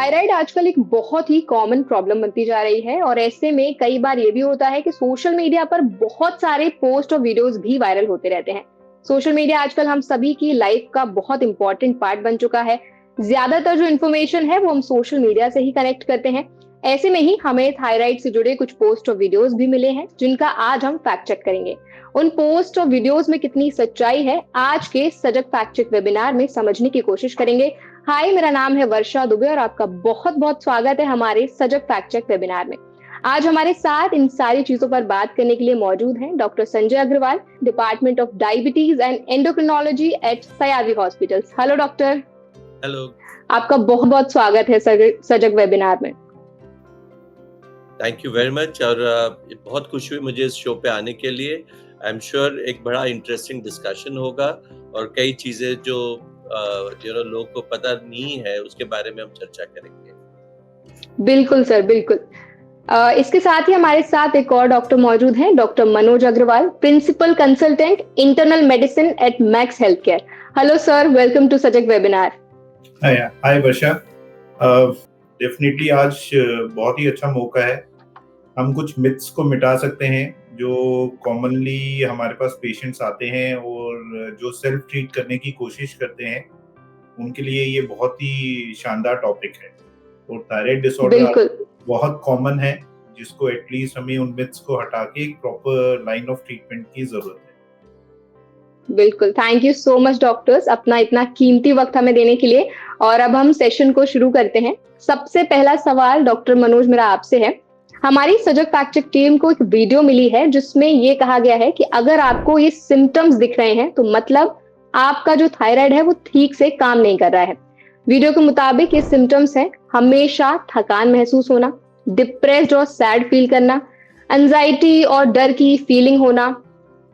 Thyroid आजकल एक बहुत ही कॉमन प्रॉब्लम बनती जा रही है और ऐसे में कई बार ये भी होता है कि सोशल मीडिया पर बहुत सारे पोस्ट और वीडियोस भी वायरल होते रहते हैं। सोशल मीडिया आजकल हम सभी की लाइफ का बहुत इंपॉर्टेंट पार्ट बन चुका है। ज्यादातर जो इन्फॉर्मेशन है वो हम सोशल मीडिया से ही कनेक्ट करते हैं। ऐसे में ही हमें थायराइड से जुड़े कुछ पोस्ट और वीडियोस भी मिले हैं जिनका आज हम फैक्ट चेक करेंगे। उन पोस्ट और वीडियोस में कितनी सच्चाई है आज के सजग फैक्ट चेक वेबिनार में समझने की कोशिश करेंगे। हाय, मेरा नाम है वर्षा दुबे और आपका बहुत बहुत स्वागत है हमारे सजग फैक्ट चेक वेबिनार में। आज हमारे साथ इन सारी चीजों पर बात करने के लिए मौजूद हैं doctor Sanjay Agarwal, department of diabetes and endocrinology at Sayaji hospitals. Hello doctor. Hello. आपका बहुत बहुत स्वागत है सजग वेबिनार में। थैंक यू वेरी मच और बहुत खुशी हुई मुझे इस शो पे आने के लिए। आई एम श्योर एक बड़ा इंटरेस्टिंग डिस्कशन होगा और कई चीजें जो लोगों को पता नहीं है उसके बारे में हम चर्चा करेंगे। बिल्कुल सर, बिल्कुल। इसके साथ ही हमारे साथ एक और डॉक्टर मौजूद हैं, doctor Manoj Agarwal, principal consultant internal medicine at Max health care. Hello sir, welcome to Sajag webinar. Hi Varsha. Definitely आज बहुत ही अच्छा मौका है। हम कुछ मिथ्स को मिटा सकते हैं जो कॉमनली हमारे पास पेशेंट्स आते हैं और जो सेल्फ ट्रीट करने की कोशिश करते हैं, उनके लिए ये बहुत ही शानदार टॉपिक है। और थायराइड डिसऑर्डर बहुत कॉमन है जिसको एटलीस्ट हमें उन मिथ्स को हटा के एक प्रॉपर लाइन ऑफ ट्रीटमेंट की जरूरत है। बिल्कुल, thank you so much doctors अपना इतना कीमती वक्त हमें देने के लिए। और अब हम सेशन को शुरू करते हैं। सबसे पहला सवाल डॉक्टर मनोज मेरा आपसे है। हमारी सजग फैक्ट चेक टीम को एक वीडियो मिली है जिसमें ये कहा गया है कि अगर आपको ये सिम्टम्स दिख रहे हैं तो मतलब आपका जो थायराइड है वो ठीक से काम नहीं कर रहा है। वीडियो के मुताबिक ये सिम्टम्स हैं हमेशा थकान महसूस होना, डिप्रेस्ड और सैड फील करना, एंजाइटी और डर की फीलिंग होना,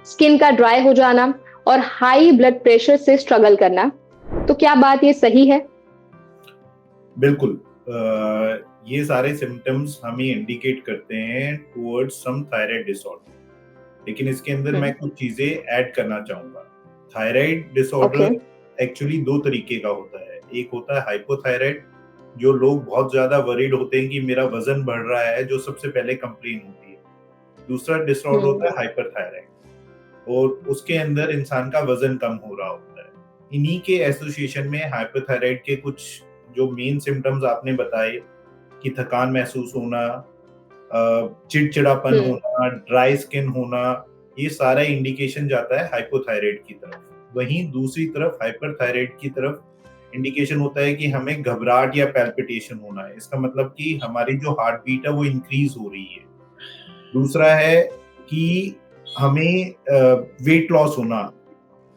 स्किन का ड्राई हो जाना और हाई ब्लड प्रेशर से स्ट्रगल करना। तो क्या बात ये सही है? बिल्कुल। ये सारे सिम्टम्स हमें इंडिकेट करते हैं टुवर्ड्स सम थायराइड डिसऑर्डर, लेकिन इसके अंदर मैं कुछ चीजें ऐड करना चाहूंगा। थायराइड डिसऑर्डर एक्चुअली दो तरीके का होता है। एक होता है हाइपोथायराइड, जो लोग बहुत ज्यादा वरीड होते हैं कि मेरा वजन बढ़ रहा है, जो सबसे पहले कंप्लेन होती है। दूसरा डिसऑर्डर होता है हाइपरथायराइड, और उसके अंदर इंसान का वजन कम हो रहा होता है। इन्हीं के एसोसिएशन में हाइपरथायराइड के कुछ जो मेन सिम्टम्स आपने बताए कि थकान महसूस होना, चिड़चिड़ापन होना, ड्राई स्किन होना, ये सारा इंडिकेशन जाता है हाइपोथायराइड की तरफ। वहीं दूसरी तरफ हाइपरथायराइड की तरफ इंडिकेशन होता है कि हमें घबराहट या पैल्पिटेशन होना है। इसका मतलब कि हमारी जो हार्ट बीट है वो इंक्रीज हो रही है। दूसरा है कि हमें वेट लॉस होना।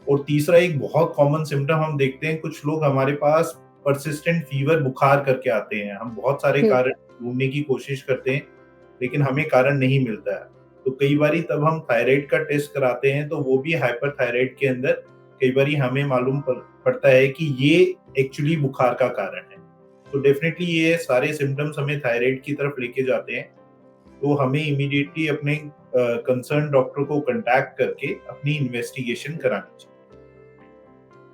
और तीसरा एक बहुत कॉमन सिम्टम हम देखते हैं, कुछ लोग हमारे पास परसिस्टेंट फीवर बुखार करके आते हैं। हम बहुत सारे कारण ढूंढने की कोशिश करते हैं लेकिन हमें कारण नहीं मिलता है। तो कई बारी तब हम थायराइड का टेस्ट कराते हैं तो वो भी हाइपरथायराइड के अंदर कई बारी हमें मालूम पड़ता है कि ये एक्चुअली बुखार का कारण है। तो डेफिनेटली ये सारे सिम्टम्स हमें थायराइड की तरफ लेके जाते हैं। तो हमें इमीडिएटली अपने कंसर्न डॉक्टर को कांटेक्ट करके अपनी इन्वेस्टिगेशन करानी चाहिए।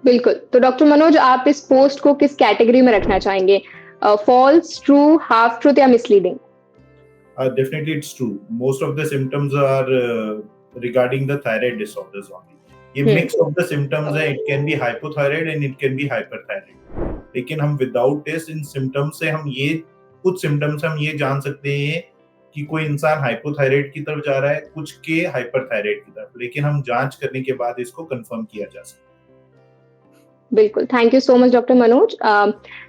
बिल्कुल। तो डॉक्टर मनोज, आप इस पोस्ट को किस कैटेगरी में रखना चाहेंगे? फॉल्स, ट्रू, हाफ ट्रूथ या misleading? Definitely it's true. Most of the symptoms are regarding the thyroid disorders only. ये mix of the symptoms है, it can be hypothyroid and it can be hyperthyroid. लेकिन हम without test इन symptoms से हम ये कुछ symptoms हम ये जान सकते हैं कि कोई इंसान हाइपोथायराइड की तरफ जा रहा है, कुछ के हाइपरथायराइड की तरफ, लेकिन हम जांच करने के बाद इसको कंफर्म किया जा सकता है। बिल्कुल, thank you so much doctor Manoj.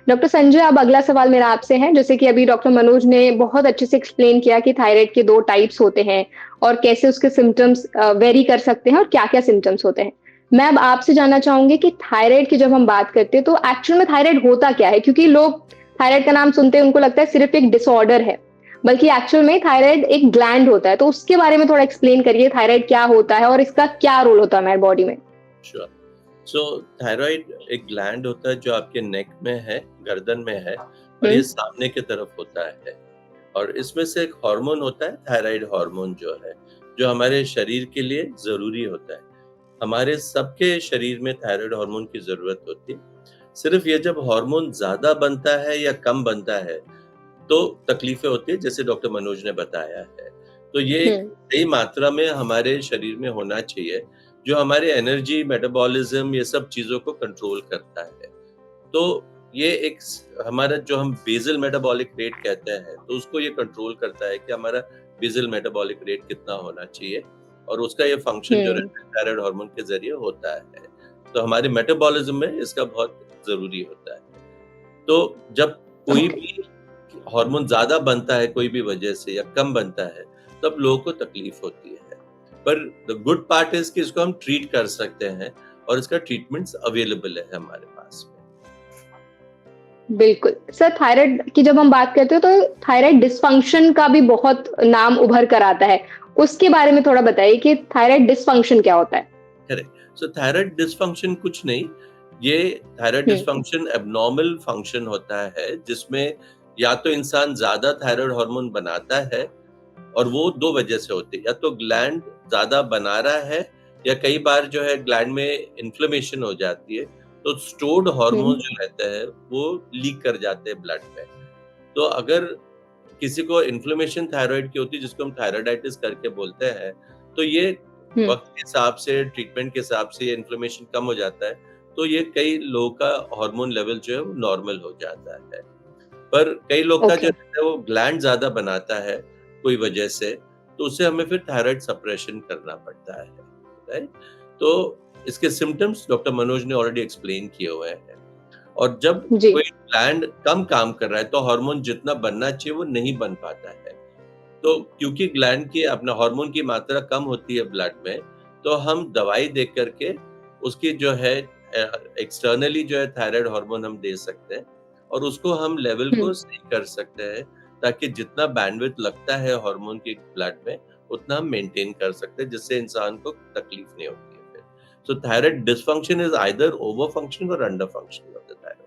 Doctor Sanjay, अब अगला सवाल मेरा आपसे है। जैसे कि अभी डॉक्टर मनोज ने बहुत अच्छे से एक्सप्लेन किया कि थायराइड के 2 टाइप्स होते हैं और कैसे उसके सिम्टम्स वेरी कर सकते हैं और क्या-क्या सिम्टम्स होते हैं। मैं अब आपसे जानना चाहूंगी कि थायराइड की जब हम बात करते हैं तो एक्चुअल में थायराइड होता क्या है? क्योंकि लोग थायराइड का नाम सुनते हैं उनको लगता है सिर्फ एक डिसऑर्डर है, बल्कि एक्चुअल में थायराइड एक ग्लैंड होता है। तो उसके बारे में थोड़ा एक्सप्लेन करिए, थायराइड क्या होता है और इसका क्या रोल होता है हमारी बॉडी में? श्योर। सो थायराइड एक ग्लैंड होता है जो आपके नेक में है, गर्दन में है और ये सामने की तरफ होता है। और इसमें से एक हार्मोन होता है, थायराइड हार्मोन जो है, जो हमारे शरीर के लिए जरूरी होता है। हमारे सबके शरीर में थायराइड हार्मोन की जरूरत होती है। सिर्फ ये जब हार्मोन ज़्यादा बनता है या कम बनता है, तो तकलीफ़ें होती है, जैसे डॉक्टर मनोज ने बताया है। तो ये एक सही मात्रा में हमारे शरीर में होना चाहिए, जो हमारे एनर्जी, मेटाबॉलिज़्म ये सब चीज़ों को कंट्रोल करता है। तो ये एक हमारा जो हम बेसल मेटाबॉलिक रेट कहते हैं, तो उसको ये कंट्रोल करता है कि हमारा बेसल मेटाबॉलिक रेट कितना होना चाहिए, और उसका ये फंक्शन जो रहता है थायराइड हार्मोन के ज़रिए होता है। तो हमारे मेटाबॉलिज्म में इसका बहुत ज़रूरी होता है। तो जब कोई भी हार्मोन ज़्यादा बनता है कोई भी वजह से या कम बनता है, तब लोगों को तकलीफ होती है। पर द गुड पार्ट इज़ कि इसको हम ट्रीट कर सकते हैं, और इसका ट्रीटमेंट्स अवेलेबल है हमारे पास में। बिल्कुल। सर, थायराइड की जब हम बात करते हैं तो थायराइड डिसफंक्शन का भी बहुत नाम उभर कर आता है। उसके बारे में थोड़ा बताइए कि थायराइड डिसफंक्शन क्या होता है? करेक्ट। सो थायराइड डिसफंक्शन कुछ नहीं, ये थायराइड डिसफंक्शन एब्नॉर्मल फंक्शन होता है, जिसमें या तो इंसान ज़्यादा थायराइड हार्मोन बनाता है, और वो 2 वजह से होती है, या तो ग्लैंड ज़्यादा बना रहा है, या कई बार जो है ग्लैंड में इन्फ्लेमेशन हो जाती है, तो स्टोर्ड हार्मोन जो रहते हैं वो लीक कर जाते हैं ब्लड में। तो अगर किसी को इन्फ्लेमेशन थायराइड की होती है, जिसको हम थायराइडाइटिस करके बोलते हैं, तो ये वक्त के हिसाब से, ट्रीटमेंट के हिसाब से ये इन्फ्लेमेशन कम हो जाता है, तो ये कई लोगों का हार्मोन लेवल जो है वो नॉर्मल हो जाता है। पर कई लोग का जो रहता है वो ग्लैंड ज़्यादा बनाता है कोई वजह से, तो उससे हमें फिर थायराइड सप्रेशन करना पड़ता है, राइट? तो इसके सिम्पटम्स डॉक्टर मनोज ने ऑलरेडी एक्सप्लेन किए हुए हैं। और जब कोई ग्लैंड कम काम कर रहा है, तो हार्मोन जितना बनना चाहिए वो नहीं बन पाता है। तो क्योंकि ग्लैंड की अपना हार्मोन की मात्रा कम होती है ब्लड में, तो हम दवाई दे करके उसकी जो है एक्सटर्नली जो है थायराइड हार्मोन हम दे सकते हैं, और उसको हम लेवल को सही कर सकते हैं, ताकि जितना बैंडविड्थ लगता है हार्मोन की ब्लड में, उतना हम मेंटेन कर सकते हैं, जिससे इंसान को तकलीफ नहीं होती है फिर। So thyroid dysfunction is either over functioning और under functioning of the thyroid.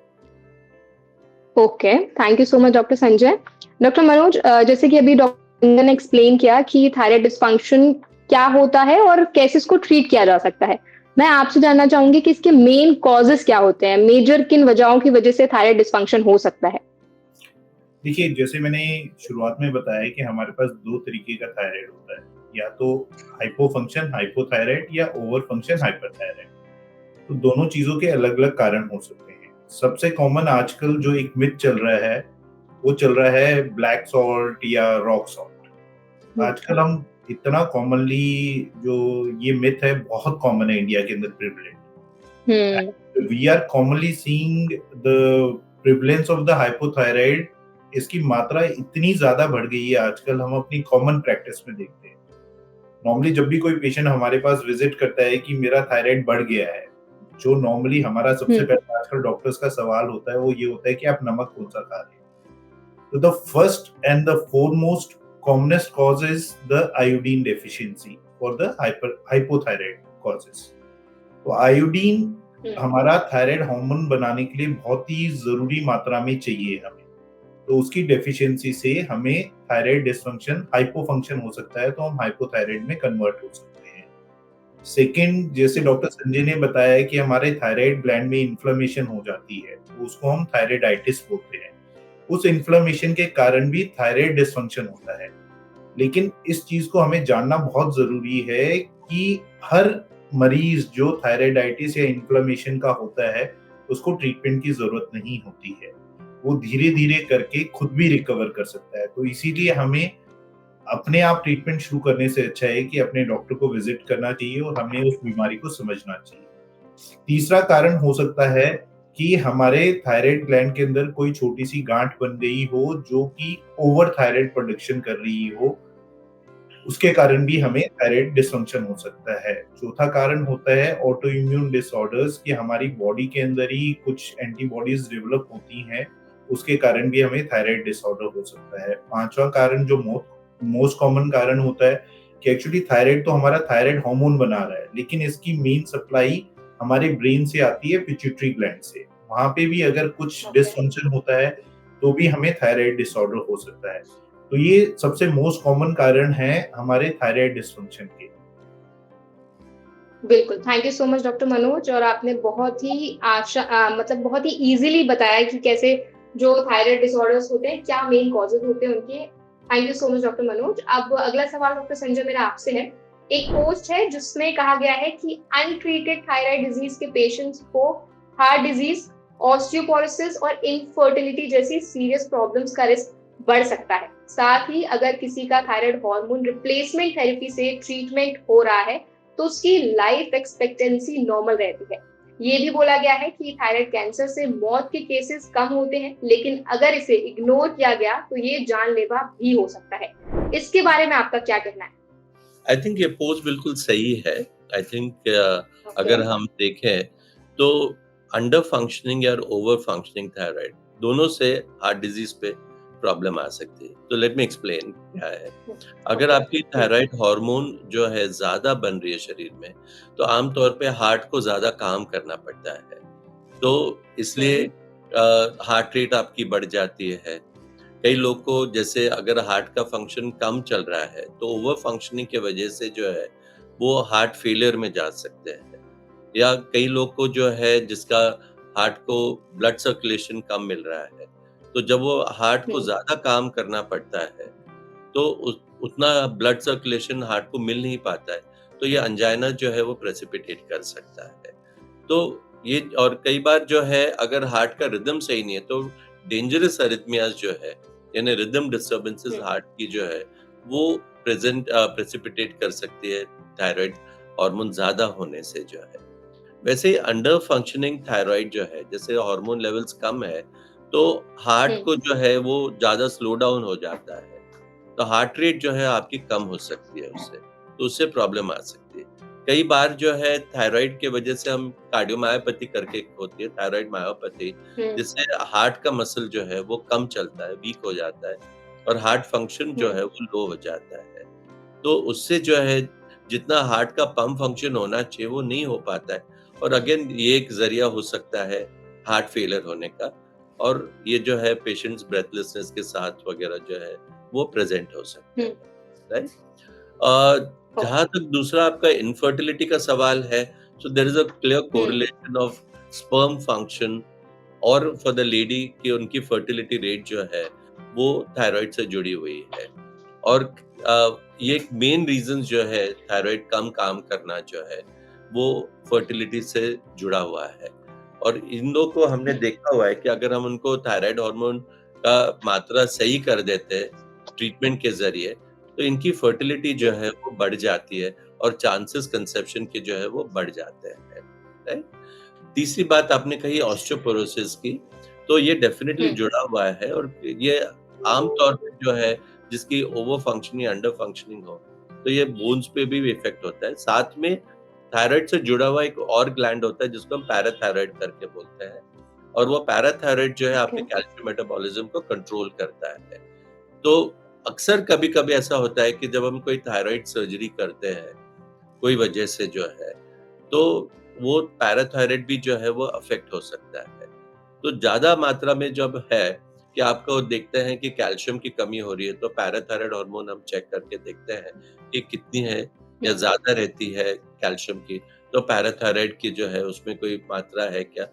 Okay, thank you so much doctor Sanjay. Doctor Manoj, जैसे कि अभी डॉक्टर ने एक्सप्लेन किया कि थायराइड डिसफंक्शन क्या होता है और कैसे इसको ट्रीट किया जा सकता है, मैं आपसे जानना चाहूंगी कि इसके मेन कॉजेस क्या होते हैं, मेजर किन वजहों की वजह से थायराइड डिसफंक्शन हो सकता है? देखिए, जैसे मैंने शुरुआत में बताया कि हमारे पास 2 तरीके का थायराइड होता है, या तो हाइपोफंक्शन हाइपोथायराइड या ओवर फंक्शन हाइपरथायराइड। तो दोनों चीजों के अलग-अलग कारण हो सकते हैं। सबसे कॉमन आजकल जो एक मिथ चल रहा है, वो चल रहा है ब्लैक सॉल्ट या रॉक सॉल्ट। आजकल हम इतना कॉमनली जो ये मिथ है, बहुत कॉमन है इंडिया के अंदर prevalent. We are commonly seeing the prevalence of the hypothyroid, इसकी मात्रा इतनी ज्यादा बढ़ गई है आजकल, हम अपनी कॉमन प्रैक्टिस में देखते हैं। नॉर्मली जब भी कोई पेशेंट हमारे पास विजिट करता है कि मेरा थायराइड बढ़ गया है, जो नॉर्मली हमारा सबसे पहले आजकल डॉक्टर्स का सवाल होता है, वो ये होता है कि आप नमक कौन सा खा रहे हैं। तो the first and the foremost commonest cause is the iodine deficiency for the hypothyroid causes। तो आयोडीन हमारा थायराइड हार्मोन बनाने के लिए बहुत ही जरूरी मात्रा में चाहिए हमें, तो उसकी डेफिशिएंसी से हमें थायराइड डिसफंक्शन, हाइपोफंक्शन हो सकता है, तो हम हाइपोथायराइड में कन्वर्ट हो सकते हैं। सेकंड, जैसे डॉक्टर संजय ने बताया कि हमारे थायराइड ग्लैंड में इन्फ्लेमेशन हो जाती है, तो उसको हम थायराइडाइटिस बोलते हैं। उस इन्फ्लेमेशन के कारण भी थायराइड डिसफंक्शन होता है। लेकिन इस चीज को हमें जानना बहुत जरूरी है कि हर मरीज जो थायराइडाइटिस या इन्फ्लेमेशन का होता है, उसको ट्रीटमेंट की जरूरत नहीं होती है। वो धीरे धीरे करके खुद भी रिकवर कर सकता है। तो इसीलिए हमें अपने आप ट्रीटमेंट शुरू करने से अच्छा है कि अपने डॉक्टर को विजिट करना चाहिए और हमें उस बीमारी को समझना चाहिए। तीसरा कारण हो सकता है कि हमारे थायराइड ग्लैंड के अंदर कोई छोटी सी गांठ बन गई हो, जो कि ओवर थायराइड प्रोडक्शन कर रही हो, उसके कारण भी हमें थायराइड डिसफंक्शन हो सकता है। चौथा कारण होता है ऑटो इम्यून डिसऑर्डर्स, कि हमारी बॉडी के अंदर ही कुछ एंटीबॉडीज डेवलप होती हैं, उसके कारण भी हमें थायराइड डिसऑर्डर हो सकता है। पांचवा कारण जो मोस्ट कॉमन कारण होता है कि एक्चुअली थायराइड तो हमारा थायराइड हार्मोन बना रहा है, लेकिन इसकी मेन सप्लाई हमारे ब्रेन से आती है, पिट्यूटरी ग्लैंड से। वहां पे भी अगर कुछ डिसफंक्शन होता है, तो भी हमें थायराइड डिसऑर्डर हो सकता है। तो ये सबसे मोस्ट कॉमन कारण है हमारे थायराइड डिसफंक्शन के। बिल्कुल, thank you so much doctor Manoj, और आपने बहुत ही मतलब बहुत ही ईज़िली बताया कि कैसे जो थायराइड डिसऑर्डर्स होते हैं, क्या मेन कॉजेज़ होते हैं उनके। Thank you so much doctor Manoj. अब अगला सवाल डॉक्टर संजय मेरा आपसे है। एक पोस्ट है जिसमें कहा गया है कि अनट्रीटेड थायराइड डिज़ीज़ के पेशेंट्स को हार्ट डिज़ीज़, ऑस्टियोपोरोसिस और इनफर्टिलिटी जैसी सीरियस प्रॉब्लम्स का रिस्क बढ़ सकता है। साथ ही अगर किसी का थायराइड हार्मोन रिप्लेसमेंट थेरेपी से ट्रीटमेंट हो रहा है, तो उसकी लाइफ एक्सपेक्टेंसी नॉर्मल रहती है। ये भी बोला गया है कि थायराइड कैंसर से मौत के केसेस कम होते हैं, लेकिन अगर इसे इग्नोर किया गया तो ये जानलेवा भी हो सकता है। इसके बारे में आपका क्या कहना है? आई थिंक ये पोस्ट बिल्कुल सही है। I think okay. अगर हम देखें तो अंडर फंक्शनिंग या ओवर फंक्शनिंग थायराइड दोनों से हार्ट डिजीज पे प्रॉब्लम आ सकती है। तो लेट मी एक्सप्लेन क्या है। अगर ओके। आपकी थायराइड हार्मोन जो है ज़्यादा बन रही है शरीर में, तो आमतौर पे हार्ट को ज़्यादा काम करना पड़ता है। तो इसलिए हार्ट रेट आपकी बढ़ जाती है। कई लोग को जैसे अगर हार्ट का फंक्शन कम चल रहा है, तो ओवर फंक्शनिंग की वजह से जो है, वो हार्ट फेलियर में जा सकते हैं। या कई लोग को जो है जिसका हार्ट को ब्लड सर्कुलेशन कम मिल रहा है, तो जब वो हार्ट को हुँ, ज़्यादा काम करना पड़ता है, तो उतना ब्लड सर्कुलेशन हार्ट को मिल नहीं पाता है, तो ये अंजाइना जो है वो प्रेसिपिटेट कर सकता है। तो ये और कई बार जो है अगर हार्ट का रिदम सही नहीं है, तो डेंजरस अरिथमियाज जो है, यानी रिदम डिस्टर्बेंसेस हुँ, हार्ट की जो है, वो प्रेसिपिटेट कर सकती है थायराइड हार्मोन ज़्यादा होने से जो है। वैसे ही अंडर फंक्शनिंग थायराइड जो है, जैसे हार्मोन लेवल्स कम है, तो हुँ, हार्ट को जो है वो ज़्यादा स्लो डाउन हो जाता है। तो हार्ट रेट जो है आपकी कम हो सकती है उससे, तो उससे प्रॉब्लम आ सकती है। कई बार जो है थायराइड की वजह से हम कार्डियोमायोपैथी करके एक होती है थायराइड मायोपैथी, हुँ, जिससे हार्ट का मसल जो है वो कम चलता है, वीक हो जाता है और हार्ट फंक्शन जो हुँ, है वो लो हो जाता है। तो उससे जो है जितना हार्ट का पंप फंक्शन होना चाहिए वो नहीं हो पाता है, और अगेन ये एक ज़रिया हो सकता है हार्ट फेलियर होने का, और ये जो है पेशेंट्स ब्रेथलेसनेस के साथ वगैरह जो है वो प्रेज़ेंट हो सकते हुँ, हैं, राइट? जहाँ ओके, तक दूसरा आपका इनफर्टिलिटी का सवाल है, so there is a clear hmm, correlation of sperm function और फॉर द लेडी कि उनकी फर्टिलिटी रेट जो है, वो थायरॉइड से जुड़ी हुई है। और ये एक मेन रीज़न्स जो है थायरॉइड कम काम करना जो है, वो फर्टिलिटी से जुड़ा हुआ है। और इन लोग को हमने हुँ, देखा हुआ है कि अगर हम उनको थायरॉइड हार्मोन का मात्रा सही कर देते हैं ट्रीटमेंट के ज़रिए, तो इनकी फर्टिलिटी जो हुँ, है वो बढ़ जाती है और चांसेस कंसेप्शन के जो है वो बढ़ जाते हैं, राइट? तीसरी बात आपने कही ऑस्टियोपोरोसिस की, तो ये डेफ़िनिटली हुँ, जुड़ा हुआ है और ये आम तौर पे जो है जिसकी ओवर फंक्शनिंग, अंडर फंक्शनिंग हो, तो ये बोन्स पे भी इफ़ेक्ट होता है। साथ में थायरॉइड से जुड़ा हुआ एक और ग्लैंड होता है जिसको हम पैराथायरॉइड करके बोलते हैं, और वो पैराथायरॉइड जो है ओके, आपके कैल्शियम मेटाबॉलिज़्म को कंट्रोल करता है। तो अक्सर कभी-कभी ऐसा होता है कि जब हम कोई थायरॉइड सर्जरी करते हैं, कोई वजह से जो है, तो वो पैराथायरॉइड भी जो है वो अफ़ेक्ट हो सकता है। तो ज़्यादा मात्रा में जब है कि आपको देखते हैं कि कैल्शियम की कमी हो रही है, तो पैराथायरॉइड हार्मोन हम चेक करके देखते हैं कि कितनी है या हुँ, ज़्यादा रहती है कैल्शियम की, तो पैराथायरॉइड की जो है उसमें कोई मात्रा है क्या?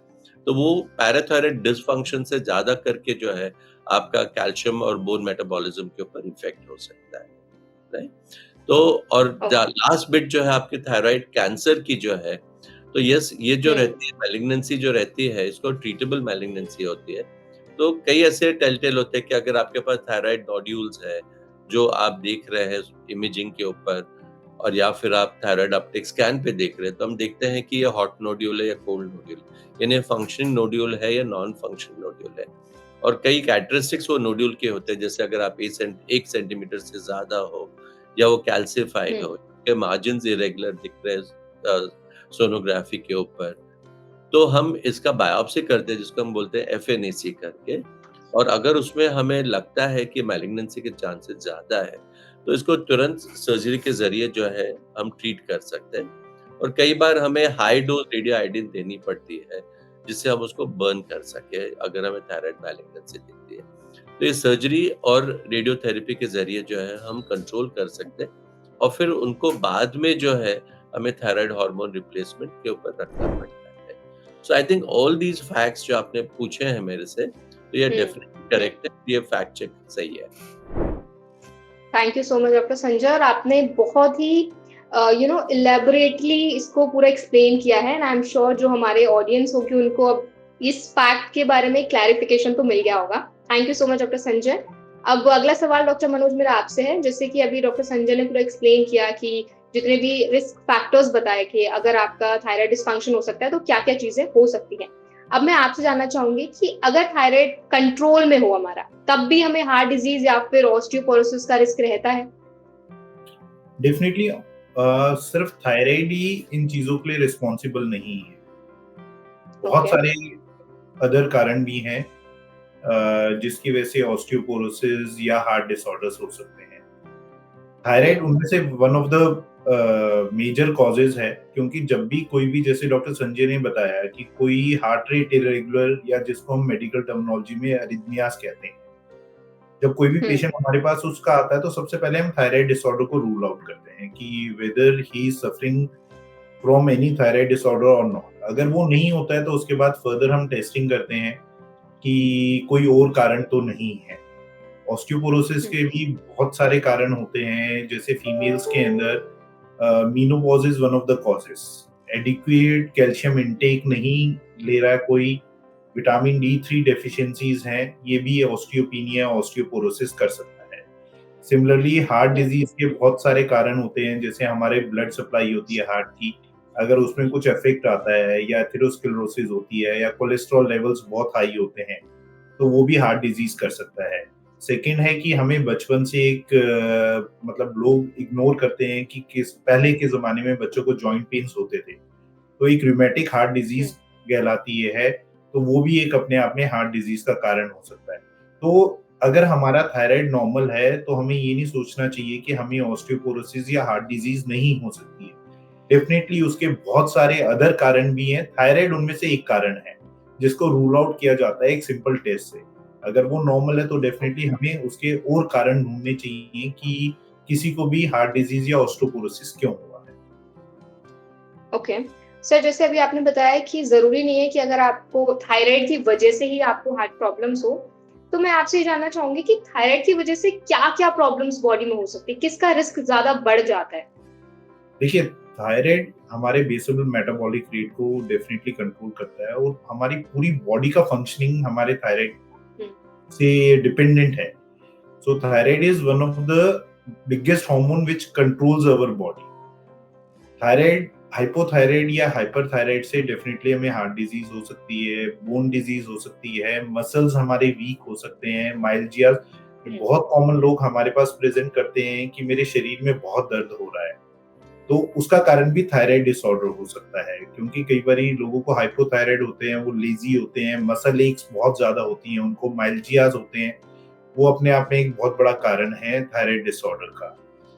तो वो पैराथायरॉइड डिसफंक्शन से ज़्यादा करके जो है आपका कैल्शियम और बोन मेटाबॉलिज़्म के ऊपर इफ़ेक्ट हो सकता है, राइट? तो और ओके, लास्ट बिट जो है आपकी थायरॉइड कैंसर की जो है, तो यस ये जो हुँ, रहती है मैलिग्नेंसी जो रहती है, इसको ट्रीटेबल मैलिग्नेंसी होती है। तो कई ऐसे टेल होते हैं कि अगर आपके पास थायरॉइड नोड्यूल्स है, जो आप देख रहे हैं इमेजिंग के ऊपर, और या फिर आप थायरॉइड अपटेक स्कैन पे देख रहे हैं, तो हम देखते हैं कि ये हॉट नोड्यूल है या कोल्ड नोड्यूल, यानी फंक्शनिंग नोड्यूल है या नॉन फंक्शनल नोड्यूल है। और कई कैरेक्टरिस्टिक्स वो नोड्यूल के होते हैं, जैसे अगर आप 1 सेंटीमीटर से ज़्यादा हो या वो कैल्सिफाइड हुँ, हो, के मार्जिन्स इरेगुलर दिख रहे हैं सोनोग्राफी के ऊपर, तो हम इसका बायोप्सी करते हैं जिसको हम बोलते हैं एफएनएसी करके। और अगर उसमें हमें लगता है कि मैलिग्नेंसी के चांसेस ज़्यादा है, तो इसको तुरंत सर्जरी के ज़रिए जो है हम ट्रीट कर सकते हैं। और कई बार हमें हाई डोज़ रेडियोआयोडीन देनी पड़ती है, जिससे हम उसको बर्न कर सकें अगर हमें थायरॉइड मैलिग्नेंसी दिखती है। तो ये सर्जरी और रेडियोथेरेपी के ज़रिए जो है हम कंट्रोल कर सकते हैं, और फिर उनको बाद में जो है हमें थायराइड हार्मोन रिप्लेसमेंट के ऊपर रखना पड़ता है। So I think all these facts जो आपने पूछे हैं मेरे से, तो ये डेफिनेटली करेक्ट है, ये फैक्ट चेक सही है। Thank you so much doctor Sanjay, और आपने बहुत ही इलेबोरेटली इसको पूरा एक्सप्लेन किया है, एंड आई एम श्योर जो हमारे ऑडियंस होगी उनको अब इस फैक्ट के बारे में क्लैरिफिकेशन तो मिल गया होगा। Thank you so much doctor Sanjay. अब अगला सवाल डॉक्टर मनोज मेरा आपसे है। जैसे कि अभी डॉक्टर संजय ने पूरा एक्सप्लेन किया कि जितने भी रिस्क फैक्टर्स बताए कि अगर आपका थायराइड डिसफंक्शन हो सकता है तो क्या क्या चीजें हो सकती हैं। अब मैं आपसे जानना चाहूंगी कि अगर थायराइड कंट्रोल में हो हमारा, तब भी हमें हार्ट डिजीज या फिर ऑस्टियोपोरोसिस का रिस्क रहता है? डेफिनेटली सिर्फ थायराइड ही इन चीजों के लिए रिस्पॉन्सिबल नहीं है, बहुत Okay. सारे अदर कारण भी हैं जिसकी वजह से ऑस्टियोपोरोसिस या हार्ट डिसऑर्डर्स हो सकते हैं। थायराइड उनमें से one of the major causes है, क्योंकि जब भी कोई भी, जैसे डॉक्टर संजय ने बताया कि कोई हार्ट रेट इरेगुलर या जिसको हम मेडिकल टर्मिनोलॉजी में अरिथमियास कहते हैं, जब कोई भी पेशेंट हमारे पास उसका आता है तो सबसे पहले हम थायराइड डिसऑर्डर को रूल आउट करते हैं कि weather he is suffering from any thyroid disorder और नॉट। अगर वो नहीं होता है तो उसके बाद फर्दर हम टेस्टिंग करते हैं कि कोई और कारण तो नहीं है। ऑस्टियोपोरोसिस के भी बहुत सारे कारण होते हैं, जैसे फीमेल्स के अंदर menopause is one of the causes. Adequate calcium intake नहीं ले रहा है कोई, विटामिन D3 डेफिशिएंसीज हैं, ये भी ऑस्टियोपेनिया ऑस्टियोपोरोसिस कर सकता है। सिमिलरली हार्ट डिजीज के बहुत सारे कारण होते हैं, जैसे हमारे ब्लड सप्लाई होती है हार्ट की, अगर उसमें कुछ इफेक्ट आता है या एथेरोस्क्लेरोसिस होती है या कोलेस्ट्रॉल लेवल्स बहुत हाई होते हैं तो वो भी हार्ट डिजीज कर सकता है। सेकेंड है कि हमें बचपन से एक मतलब लोग इग्नोर करते हैं कि किस पहले के जमाने में बच्चों को जॉइंट पेन्स होते थे, तो एक रूमेटिक हार्ट डिजीज कहलाती है, तो वो भी एक अपने आप में हार्ट डिजीज का कारण हो सकता है। तो अगर हमारा थायराइड नॉर्मल है तो हमें ये नहीं सोचना चाहिए कि हमें ऑस्टियोपोरोसिस या हार्ट डिजीज नहीं हो सकती है। डेफिनेटली उसके बहुत सारे अदर कारण भी हैं, थायराइड उनमें से एक कारण है जिसको रूल आउट किया जाता है एक सिंपल टेस्ट से। अगर वो नॉर्मल है तो डेफिनेटली हमें उसके और कारण ढूंढने चाहिए कि किसी को भी हार्ट डिजीज या ऑस्टियोपोरोसिस क्यों हुआ है। ओके सर, जैसे अभी आपने बताया कि जरूरी नहीं है कि अगर आपको थायराइड की वजह से ही आपको हार्ट प्रॉब्लम्स हो, तो मैं आपसे ये जानना चाहूंगी कि थायराइड की वजह से क्या-क्या प्रॉब्लम्स बॉडी में हो सकती है, किसका रिस्क ज्यादा बढ़ जाता है? देखिए, थायराइड हमारे बेसल मेटाबॉलिक रेट को डेफिनेटली कंट्रोल करता है और हमारी पूरी बॉडी का फंक्शनिंग हमारे थायराइड से डिपेंडेंट है। So thyroid is one of the biggest hormone which controls our body. Thyroid hypothyroid या हाइपरथायराइड से डेफिनेटली हमें हार्ट डिजीज हो सकती है, बोन डिजीज हो सकती है, मसल्स हमारे वीक हो सकते हैं, माइल्जिया बहुत कॉमन लोग हमारे पास प्रेजेंट करते हैं कि मेरे शरीर में बहुत दर्द हो रहा है, तो उसका कारण भी थायराइड डिसऑर्डर हो सकता है, क्योंकि कई बार लोगों को हाइपोथायराइड होते हैं, वो लेजी होते हैं, मसल एक्स बहुत ज्यादा होती हैं, उनको माइल्जियाज होते हैं, वो अपने आप में एक बहुत बड़ा कारण है थायराइड डिसऑर्डर का।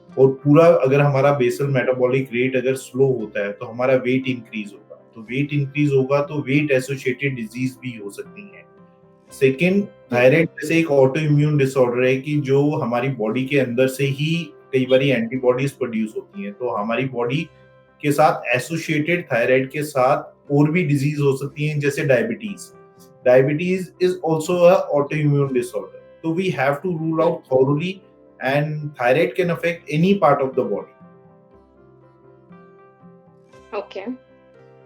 और पूरा अगर हमारा बेसल मेटाबॉलिक रेट अगर स्लो होता है तो हमारा वेट इंक्रीज होगा, तो वेट इंक्रीज होगा तो वेट एसोसिएटेड डिजीज भी हो सकती है। सेकेंड, थायराइड जैसे एक ऑटो इम्यून डिसऑर्डर है कि जो हमारी बॉडी के अंदर से ही कई बार एंटीबॉडीज प्रोड्यूस होती हैं, तो हमारी बॉडी के साथ एसोसिएटेड थायराइड के साथ और भी डिजीज हो सकती हैं, जैसे diabetes. Diabetes is also a auto immune disorder, तो we have to rule out thoroughly, and thyroid can affect any part of the body. Okay,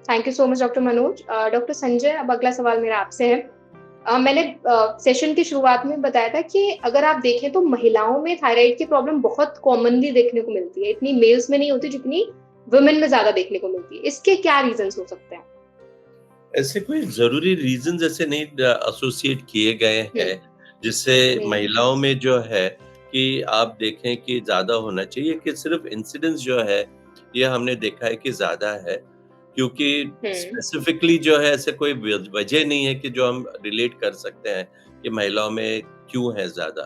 thank you so much doctor Manoj. Doctor Sanjay, अब अगला सवाल मेरा आपसे है। मैंने सेशन की शुरुआत में बताया था कि अगर आप देखें तो महिलाओं में थायराइड की प्रॉब्लम बहुत कॉमनली देखने को मिलती है, इतनी मेल्स में नहीं होती जितनी वुमेन में ज्यादा देखने को मिलती है। इसके क्या रीजंस हो सकते हैं? ऐसे कोई जरूरी रीजन ऐसे नहीं एसोसिएट किए गए हैं जिससे महिलाओं में जो है कि आप देखें कि ज्यादा होना चाहिए, कि सिर्फ इंसिडेंस जो है ये हमने देखा है कि ज्यादा है, क्योंकि स्पेसिफिकली जो है ऐसे कोई वजह नहीं है कि जो हम रिलेट कर सकते हैं कि महिलाओं में क्यों है ज्यादा।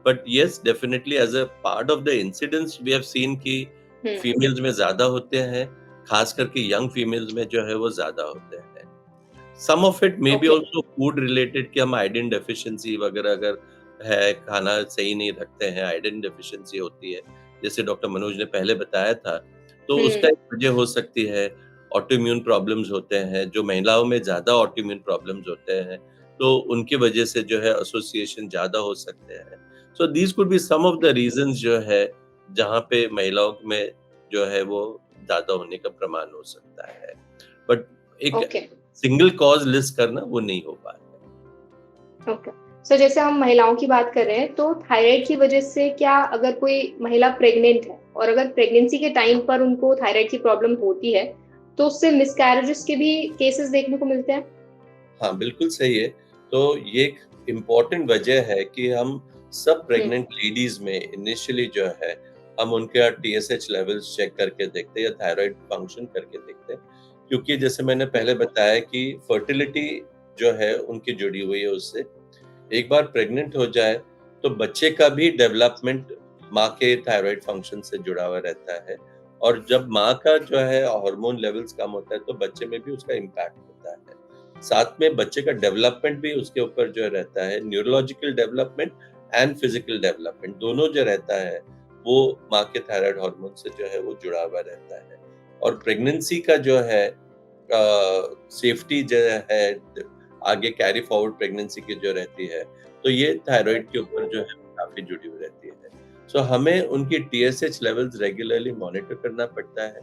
But yes, definitely as a part of the incidence we have seen कि फीमेल्स में ज्यादा होते हैं, खास करके यंग फीमेल्स में जो है वो ज्यादा होते हैं। Some of it may be also food related, कि हम आयोडीन डेफिशिएंसी वगैरह अगर है, खाना सही नहीं रखते हैं, आयोडीन डेफिशिएंसी होती है, जैसे डॉक्टर मनोज ने पहले बताया था। तो उसका एक वजह हो सकती है ऑटोइम्यून प्रॉब्लम्स होते हैं, जो महिलाओं में ज़्यादा ऑटोइम्यून प्रॉब्लम्स होते हैं, तो उनकी वजह से जो है एसोसिएशन ज़्यादा हो सकते हैं। So these could be some of the reasons जो है, जहाँ पे महिलाओं में जो है वो ज़्यादा होने का प्रमाण हो सकता है। बट एक ओके सिंगल कॉज़ लिस्ट करना वो नहीं हो पाता। ओके। सो जैसे हम महिलाओं की बात कर रहे हैं, तो थायराइड की वजह से क्या अगर कोई महिला प्रेग्नेंट है और अगर प्रेगनेंसी के टाइम पर उनको थायराइड की प्रॉब्लम होती है, तो उससे मिसकैरेजेस के भी केसेस देखने को मिलते हैं? हाँ, बिल्कुल सही है। तो ये एक इम्पोर्टेंट वजह है कि हम सब हुँ, प्रेग्नेंट लेडीज़ में इनिशियली जो है, हम उनका टीएसएच लेवल्स चेक करके देखते हैं या थायरॉइड फंक्शन करके देखते हैं। क्योंकि जैसे मैंने पहले बताया कि फर्टिलिटी जो है उनकी जुड़ी हुई है उससे। एक बार प्रेग्नेंट हो जाए, तो बच्चे का भी डेवलपमेंट माँ के थायरॉइड फंक्शन से जुड़ा हुआ रहता है और जब माँ का जो है हार्मोन लेवल्स कम होता है, तो बच्चे में भी उसका इम्पैक्ट होता है। साथ में बच्चे का डेवलपमेंट भी उसके ऊपर जो रहता है, neurological development and physical development दोनों जो रहता है, वो माँ के थायराइड हार्मोन से जो है वो जुड़ा हुआ रहता है। और प्रेगनेंसी का जो है सेफ्टी जो है आगे कैरी फॉरवर्ड प्रेगनेंसी की जो रहती है, तो ये थायराइड के ऊपर जो है काफ़ी जुड़ी हुई रहती है। सो हमें उनकी टीएसएच लेवल्स रेगुलरली मॉनिटर करना पड़ता है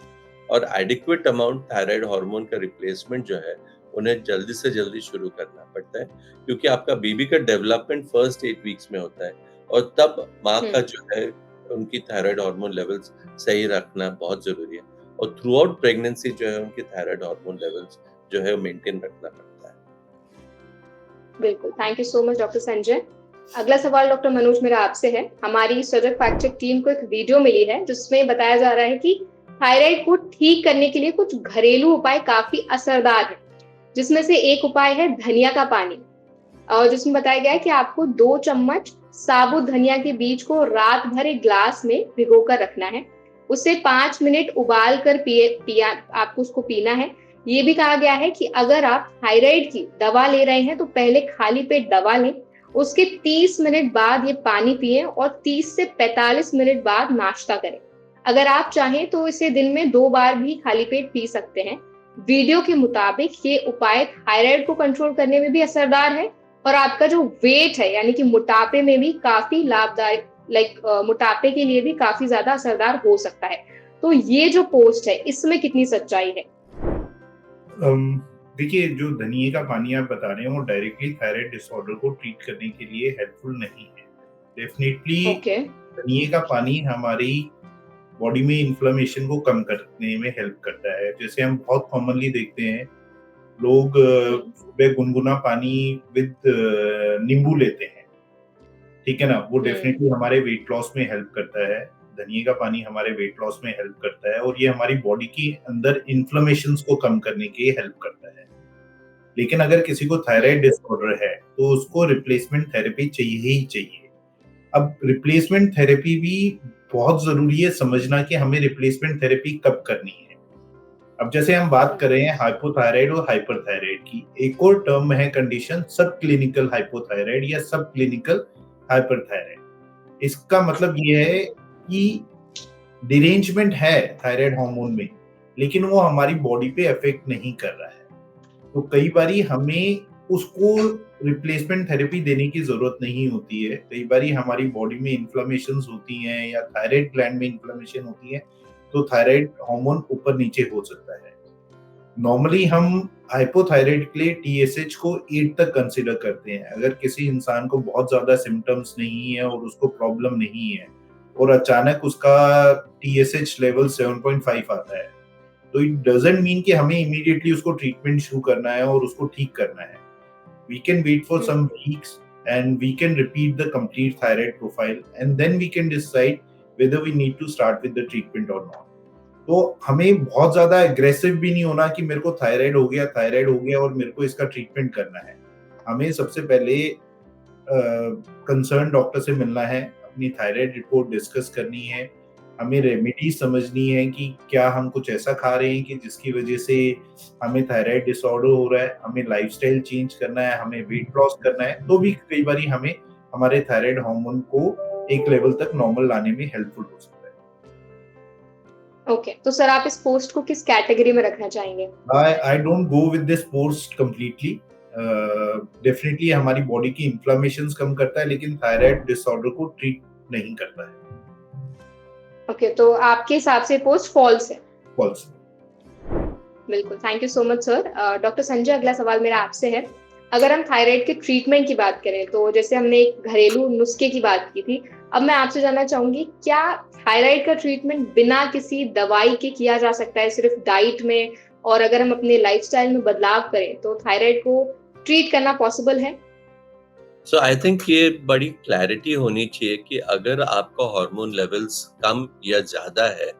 और एडिक्वेट अमाउंट थायराइड हार्मोन का रिप्लेसमेंट जो है, उन्हें जल्दी से जल्दी शुरू करना पड़ता है, क्योंकि आपका बेबी का डेवलपमेंट फर्स्ट 8 वीक्स में होता है और तब माँ हुँ, का जो है उनकी थायराइड हार्मोन लेवल्स सही रखना बहुत ज़रूरी है और थ्रू आउट प्रेगनेंसी जो है उनकी थायराइड हार्मोन लेवल्स जो है मेंटेन रखना पड़ता है। बिल्कुल। Thank you so much doctor Sanjay. अगला सवाल डॉक्टर मनोज मेरा आपसे है। हमारी सजग फैक्ट चेक टीम को एक वीडियो मिली है, जिसमें बताया जा रहा है कि थायराइड को ठीक करने के लिए कुछ घरेलू उपाय काफ़ी असरदार हैं, जिसमें से एक उपाय है धनिया का पानी। और जिसमें बताया गया है कि आपको 2 चम्मच साबुत धनिया के बीज को रात भर एक ग्लास में भिगोकर रखना है। उसे 5 मिनट उबाल कर पिया आपको उसको पीना है। ये भी कहा गया है कि अगर आप थायराइड की दवा ले रहे हैं, तो पहले खाली पेट दवा लें, उसके 30 मिनट बाद ये पानी पिएँ और 30 से 45 मिनट बाद नाश्ता करें। अगर आप चाहें तो इसे दिन में 2 बार भी खाली पेट पी सकते हैं। वीडियो के मुताबिक ये उपाय थायराइड को कंट्रोल करने में भी असरदार है और आपका जो वेट है, यानी कि मोटापे में भी काफ़ी लाभदायक, मोटापे के लिए भी काफ़ी ज़्यादा असरदार हो सकता है। तो ये जो पोस्ट है, इसमें कितनी सच्चाई है? देखिए, जो धनिये का पानी आप बता रहे हैं वो डायरेक्टली थायराइड डिसऑर्डर को ट्रीट करने के लिए हेल्पफुल नहीं है। Definitely okay. धनिये का पानी हमारी बॉडी में इन्फ्लेमेशन को कम करने में हेल्प करता है। जैसे हम बहुत कॉमनली देखते हैं, लोग हुँ, सुबह गुनगुना पानी विद नींबू लेते हैं, ठीक है ना? वो हुँ, डेफिनेटली हमारे वेट लॉस में हेल्प करता है। धनिये का पानी हमारे वेट लॉस में हेल्प करता है और ये हमारी बॉडी की अंदर इन्फ्लेमेशंस को कम करने के हेल्प करता है। लेकिन अगर किसी को हुँ, थायराइड डिसऑर्डर है, तो उसको रिप्लेसमेंट थेरेपी चाहिए ही चाहिए। अब रिप्लेसमेंट थेरेपी भी बहुत ज़रूरी है समझना कि हमें रिप्लेसमेंट थेरेपी कब करनी है। अब जैसे हम बात हुँ, कर रहे हैं हाइपोथायराइड और हाइपरथायराइड की, एक और टर्म है कंडीशन सब क्लिनिकल हाइपोथायराइड या सब क्लिनिकल हाइपरथायराइड। इसका मतलब ये है कि डिरेंजमेंट है थायराइड हार्मोन में, लेकिन वो हमारी बॉडी पे अफेक्ट नहीं कर रहा है। तो कई बारी हमें उसको रिप्लेसमेंट थेरेपी देने की ज़रूरत नहीं होती है। कई बारी हमारी बॉडी में इन्फ्लेमेशंस होती हैं या थायराइड ग्लैंड में इन्फ्लेमेशन होती है, तो थायराइड हार्मोन ऊपर-नीचे हो सकता है। नॉर्मली हम हाइपोथायराइड के लिए टीएसएच को 8 तक कंसीडर करते हैं। अगर किसी इंसान को बहुत ज़्यादा सिम्पटम्स नहीं है और उसको प्रॉब्लम नहीं है और अचानक उसका टीएसएच लेवल 7.5 आता है, तो इट डजंट मीन कि हमें इमीडिएटली उसको ट्रीटमेंट शुरू करना है और उसको ठीक करना है। We can wait for uh, some weeks and we can repeat the complete thyroid profile and then we can decide whether we need to start with the treatment or not. तो हमें बहुत ज्यादा एग्रेसिव भी नहीं होना कि मेरे को थायराइड हो गया और मेरे को इसका ट्रीटमेंट करना है। हमें सबसे पहले कंसर्न डॉक्टर से मिलना है, अपनी थायराइड रिपोर्ट डिस्कस करनी है, हमें रेमेडी समझनी है कि क्या हम कुछ ऐसा खा रहे हैं कि जिसकी वजह से हमें थायराइड डिसऑर्डर हो रहा है, हमें लाइफस्टाइल चेंज करना है, हमें वेट लॉस करना है, तो भी कई बारी हमें हमारे थायराइड हार्मोन को एक लेवल तक नॉर्मल लाने में हेल्पफुल हो सकता है। ओके, तो सर आप इस पोस्ट को किस कैटेगरी में रखना चाहेंगे? I don't go with this post completely. Definitely हमारी बॉडी की इन्फ्लेमेशंस कम करता है, लेकिन थायराइड डिसऑर्डर को ट्रीट नहीं करता है। ओके, तो आपके हिसाब से पोस्ट फॉल्स है? फॉल्स। बिल्कुल, thank you so much sir. Doctor Sanjay, अगला सवाल मेरा आपसे है। अगर हम थायराइड के ट्रीटमेंट की बात करें, तो जैसे हमने एक घरेलू नुस्खे की बात की थी, अब मैं आपसे जानना चाहूंगी, क्या थायराइड का ट्रीटमेंट बिना किसी दवाई के किया जा सकता है, सिर्फ डाइट में, और अगर हम अपने लाइफस्टाइल में बदलाव करें तो थायराइड को ट्रीट करना पॉसिबल है? सो आई थिंक ये बड़ी क्लैरिटी होनी चाहिए कि अगर आपका हार्मोन लेवल्स कम या ज्यादा है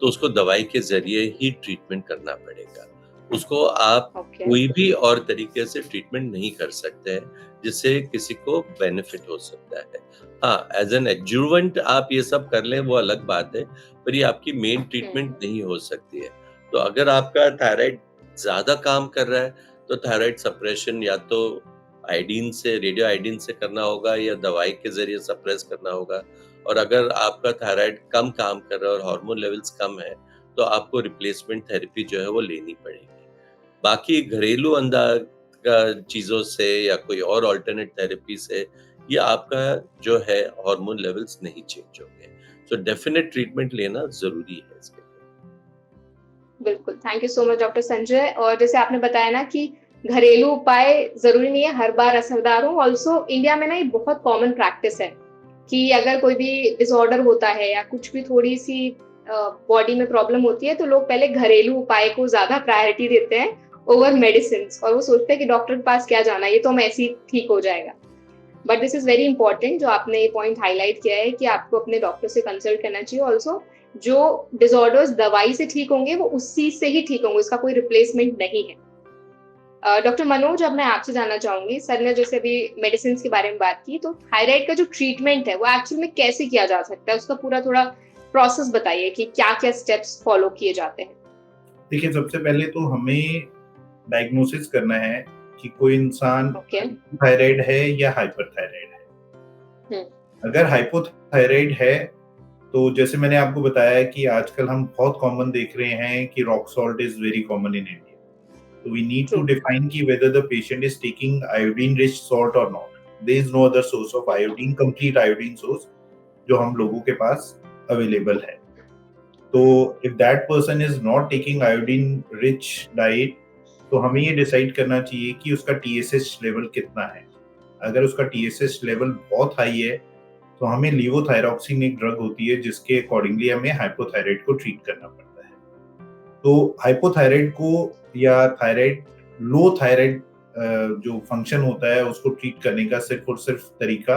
तो उसको दवाई के जरिए ही ट्रीटमेंट करना पड़ेगा। उसको आप ओके, कोई भी और तरीके से ट्रीटमेंट नहीं कर सकते हैं जिससे किसी को बेनिफिट हो सकता है। हाँ, एज एन एडजुवेंट आप ये सब कर लें वो अलग बात है, पर ये आपकी मेन ट्रीटमेंट नहीं हो सकती है। तो अगर आपका थायराइड ज्यादा काम कर रहा है तो थायराइड सप्रेशन या तो आयोडीन से, रेडियो आयोडीन से करना होगा या दवाई के जरिए सप्रेस करना होगा। और अगर आपका थायराइड कम काम कर रहा है और हार्मोन लेवल्स कम है तो आपको रिप्लेसमेंट थेरेपी जो है वो लेनी पड़ेगी। बाकी घरेलू अंदाज का चीजों से या कोई और अल्टरनेट थेरेपी से ये आपका जो है हार्मोन लेवल्स नहीं चेंज होंगे। सो डेफिनेट ट्रीटमेंट लेना जरूरी है इसके लिए। बिल्कुल, thank you so much doctor Sanjay. और जैसे आपने बताया ना कि घरेलू उपाय जरूरी नहीं है हर बार असरदार हो। ऑल्सो इंडिया में ना ये बहुत कॉमन प्रैक्टिस है कि अगर कोई भी डिसऑर्डर होता है या कुछ भी थोड़ी सी बॉडी में प्रॉब्लम होती है, तो लोग पहले घरेलू उपाय को ज्यादा प्रायोरिटी देते हैं ओवर मेडिसिन, और वो सोचते हैं कि डॉक्टर के पास क्या जाना है, ये तो हम ऐसे ही ठीक हो जाएगा। But this is very important, जो आपने ये पॉइंट हाईलाइट किया है कि आपको अपने डॉक्टर से कंसल्ट करना चाहिए। ऑल्सो जो डिसऑर्डर्स दवाई से ठीक होंगे वो उसी से ही ठीक होंगे, उसका कोई रिप्लेसमेंट नहीं है। डॉक्टर मनोज, अब मैं आपसे जानना चाहूंगी, सर ने जैसे अभी मेडिसिन के बारे में बात की, तो थायराइड का जो ट्रीटमेंट है वो एक्चुअल में कैसे किया जा सकता है, उसका पूरा थोड़ा प्रोसेस बताइए कि क्या क्या स्टेप्स फॉलो किए जाते हैं। देखिए, सबसे पहले तो हमें डायग्नोसिस करना है कि कोई इंसान थायराइड है या हाइपरथायराइड है। अगर हाइपोथायराइड है तो जैसे मैंने आपको बताया कि आजकल हम बहुत कॉमन देख रहे हैं कि rock salt is very common in India. So we need to define ki whether the patient is taking iodine-rich salt or not. There is no other source of iodine, complete iodine source, जो हम लोगों के पास available है। तो if that person is not taking iodine-rich diet, तो हमें ये decide करना चाहिए कि उसका TSH level कितना है। अगर उसका TSH level बहुत high है, तो हमें levothyroxine एक drug होती है जिसके accordingly हमें hypothyroid को treat करना पड़ता है। तो हाइपोथायराइड को या थायराइड, लो थायराइड जो फंक्शन होता है उसको ट्रीट करने का सिर्फ और सिर्फ तरीका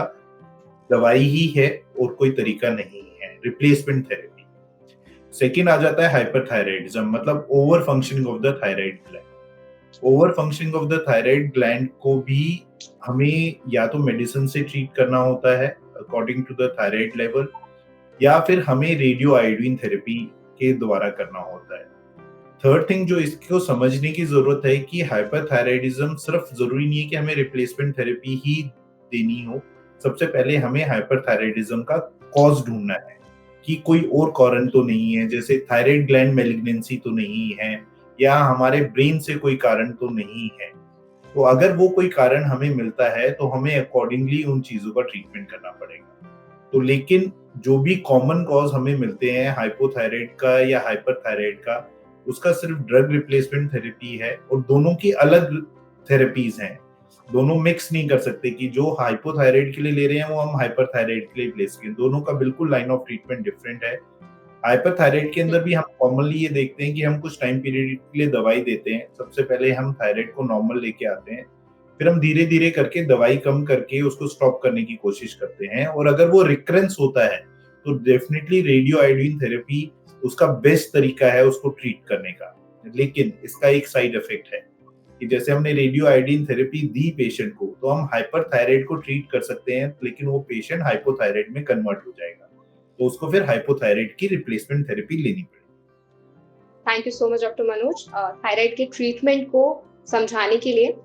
दवाई ही है और कोई तरीका नहीं है, रिप्लेसमेंट थेरेपी। सेकंड आ जाता है हाइपरथायराइडिज्म, मतलब over functioning of the thyroid gland. Over functioning of the thyroid gland को भी हमें या तो मेडिसिन से ट्रीट करना होता है according to the thyroid level, या फिर हमें रेडियो आयोडीन थेरेपी के द्वारा करना होता है। थर्ड थिंग जो इसको समझने की जरूरत है कि हाइपरथायराइडिज्म सिर्फ जरूरी नहीं है कि हमें रिप्लेसमेंट थेरेपी ही देनी हो। सबसे पहले हमें हाइपरथायराइडिज्म का कॉज ढूंढना है कि कोई और कारण तो नहीं है, जैसे थायराइड ग्लैंड मैलिग्नेंसी तो नहीं है या हमारे ब्रेन से कोई कारण तो नहीं है। तो अगर वो कोई कारण हमें मिलता है तो हमें अकॉर्डिंगली उन चीजों का ट्रीटमेंट करना पड़ेगा। तो लेकिन जो भी कॉमन कॉज हमें मिलते हैं हाइपोथायराइड का या हाइपरथायराइड का, उसका सिर्फ ड्रग रिप्लेसमेंट थेरेपी है और दोनों की अलग थेरेपीज हैं। दोनों मिक्स नहीं कर सकते कि जो हाइपोथायराइड के लिए ले रहे हैं वो हम हाइपरथायराइड के लिए ले सकें। दोनों का बिल्कुल लाइन ऑफ ट्रीटमेंट डिफरेंट है। हाइपरथायराइड के अंदर भी हम कॉमनली ये देखते हैं कि हम कुछ टाइम पीरियड के लिए दवाई देते हैं। सबसे पहले हम थायराइड को नॉर्मल लेके आते हैं, फिर हम धीरे धीरे करके दवाई कम करके उसको स्टॉप करने की कोशिश करते हैं। और अगर वो रिकरेंस होता है तो डेफिनेटली रेडियो आयोडीन थेरेपी उसका बेस्ट तरीका है उसको ट्रीट करने का। लेकिन इसका एक साइड इफेक्ट है कि जैसे हमने रेडियो आयोडीन थेरेपी दी पेशेंट को, तो हम हाइपरथायराइड को ट्रीट कर सकते हैं, लेकिन वो पेशेंट हाइपोथायराइड में कन्वर्ट हो जाएगा, तो उसको फिर हाइपोथायराइड की रिप्लेसमेंट थेरेपी लेनी पड़ेगी। Thank you so much doctor Manoj, thyroid के ट्रीटमेंट को समझाने के लिए।